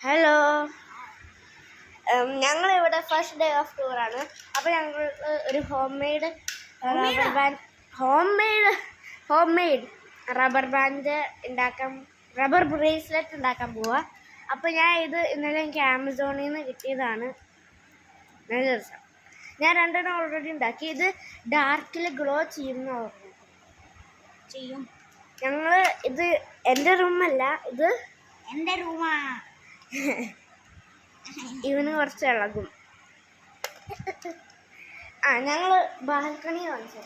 Hello, ഞങ്ങളിവിടെ first day of ടൂറാണ്. അപ്പോൾ ഞങ്ങൾ ഒരു ഹോം മെയ്ഡ് റബ്ബർ ബാൻഡ് ഉണ്ടാക്കാൻ, റബ്ബർ ബ്രേസ്ലെറ്റ് ഉണ്ടാക്കാൻ പോവാ. അപ്പോൾ ഞാൻ ഇത് ഇന്നലെ എനിക്ക് ആമസോണിൽ നിന്ന് കിട്ടിയതാണ്. നല്ല രസം. ഞാൻ രണ്ടെണ്ണം ഓൾറെഡി ഉണ്ടാക്കി. ഇത് ഡാർക്കിൽ ഗ്ലോ ചെയ്യും. ഞങ്ങൾ ഇത് എൻ്റെ റൂമല്ല, ഇത് എൻ്റെ റൂമാണ്. ഇവന് കുറച്ച് ഇളകും. ഞങ്ങൾ ബാൽക്കണി കാണിച്ചു.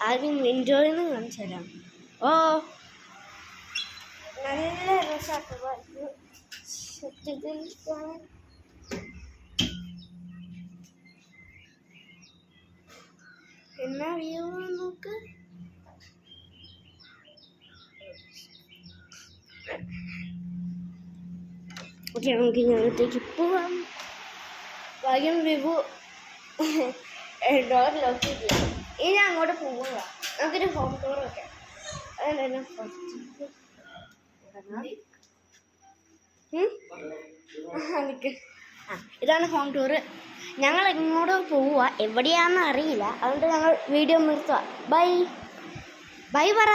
ആദ്യം വിൻഡോയിൽ നിന്ന് കാണിച്ചു തരാം. ഓ, നല്ല രസമായിട്ട് എന്നാ വ്യൂ നോക്ക്. ഓക്കെ, നമുക്ക് ഞങ്ങത്തേക്ക് പോവാം. ഭാഗ്യം വിഭു ഡോർ ലോക്ക് ചെയ്തില്ല. ഇനി അങ്ങോട്ട് പോവുക. നമുക്കൊരു ഹോം ടൂർ വെക്കാം. അതന്നെ ഇതാണ് ഹോം ടൂറ്. ഞങ്ങൾ ഇങ്ങോട്ട് പോവുക. എവിടെയാണെന്ന് അറിയില്ല, അതുകൊണ്ട് ഞങ്ങൾ വീഡിയോ നിർത്തുക. ബൈ ബൈ പറ.